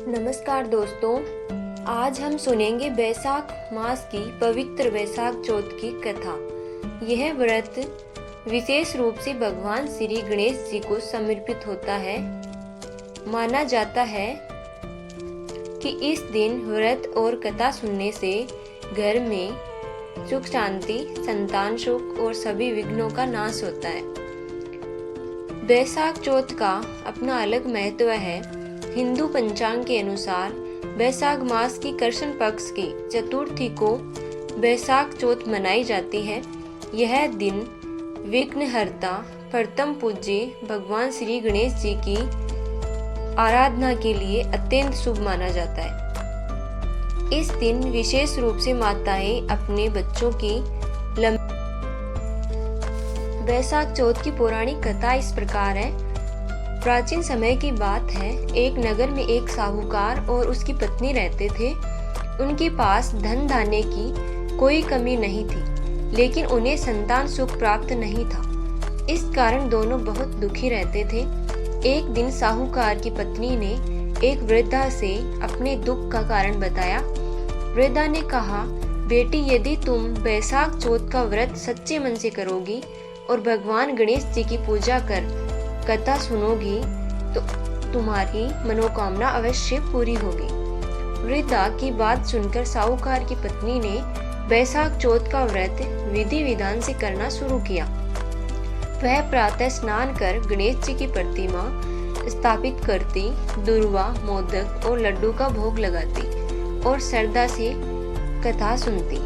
नमस्कार दोस्तों, आज हम सुनेंगे बैसाख मास की पवित्र बैसाख चौथ की कथा। यह व्रत विशेष रूप से भगवान श्री गणेश जी को समर्पित होता है। माना जाता है कि इस दिन व्रत और कथा सुनने से घर में सुख शांति, संतान सुख और सभी विघ्नों का नाश होता है। बैसाख चौथ का अपना अलग महत्व है। हिंदू पंचांग के अनुसार बैसाख मास की कृष्ण पक्ष की चतुर्थी को बैसाख चौथ मनाई जाती है। यह दिन विघ्नहर्ता प्रथम पूज्य भगवान श्री गणेश जी की आराधना के लिए अत्यंत शुभ माना जाता है। इस दिन विशेष रूप से माताएं अपने बच्चों की बैसाख चौथ की पौराणिक कथा इस प्रकार है। प्राचीन समय की बात है, एक नगर में एक साहूकार और उसकी पत्नी रहते थे। उनके पास धन धान्य की कोई कमी नहीं थी, लेकिन उन्हें संतान सुख प्राप्त नहीं था। इस कारण दोनों बहुत दुखी रहते थे। एक दिन साहूकार की पत्नी ने एक वृद्धा से अपने दुख का कारण बताया। वृद्धा ने कहा, बेटी, यदि तुम बैसाख चौथ का व्रत सच्चे मन से करोगी और भगवान गणेश जी की पूजा कर कथा सुनोगी तो तुम्हारी मनोकामना अवश्य पूरी होगी। वृद्धा की बात सुनकर साहूकार की पत्नी ने बैसाख चौथ का व्रत विधि विधान से करना शुरू किया। वह प्रातः स्नान कर गणेश जी की प्रतिमा स्थापित करती, दुर्वा, मोदक और लड्डू का भोग लगाती और श्रद्धा से कथा सुनती।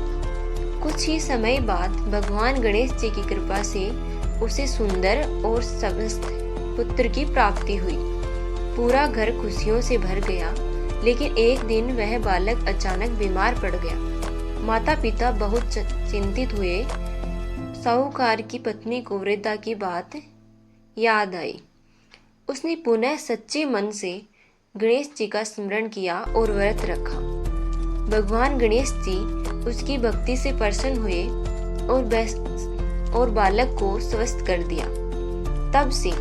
कुछ ही समय बाद भगवान गणेश जी की कृपा से उसे सुंदर और स्वस्थ पुत्र की प्राप्ति हुई। पूरा घर खुशियों से भर गया, लेकिन एक दिन वह बालक अचानक बीमार पड़ गया। माता पिता बहुत चिंतित हुए। साहूकार की पत्नी को वृद्धा की बात याद आई। उसने पुनः सच्चे मन से गणेश जी का स्मरण किया और व्रत रखा। भगवान गणेश जी उसकी भक्ति से प्रसन्न हुए और बालक को स्वस्थ कर दिया। तब से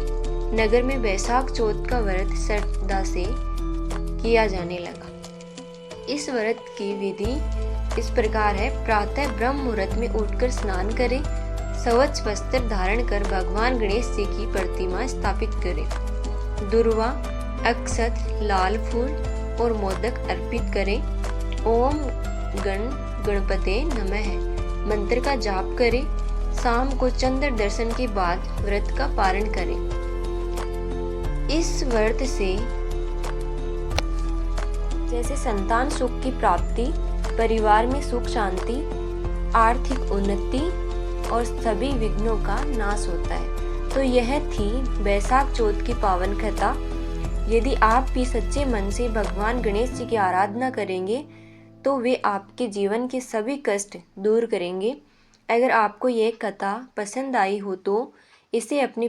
नगर में बैसाख चौथ का व्रत श्रद्धा से किया जाने लगा। इस व्रत की विधि इस प्रकार है। प्रातः ब्रह्म मुहूर्त में उठकर स्नान करें, स्वच्छ वस्त्र धारण कर भगवान गणेश जी की प्रतिमा स्थापित करें, दुर्वा, अक्षत, लाल फूल और मोदक अर्पित करें, ओम गणपते नमः मंत्र का जाप करें। शाम को चंद्र दर्शन के बाद व्रत का पारण करें। इस व्रत से जैसे संतान सुख की प्राप्ति, परिवार में सुख शांति, आर्थिक उन्नति और सभी विघ्नों का नाश होता है। तो यह थी बैसाख चौथ की पावन कथा। यदि आप भी सच्चे मन से भगवान गणेश जी की आराधना करेंगे तो वे आपके जीवन के सभी कष्ट दूर करेंगे। अगर आपको यह कथा पसंद आई हो तो इसे अपने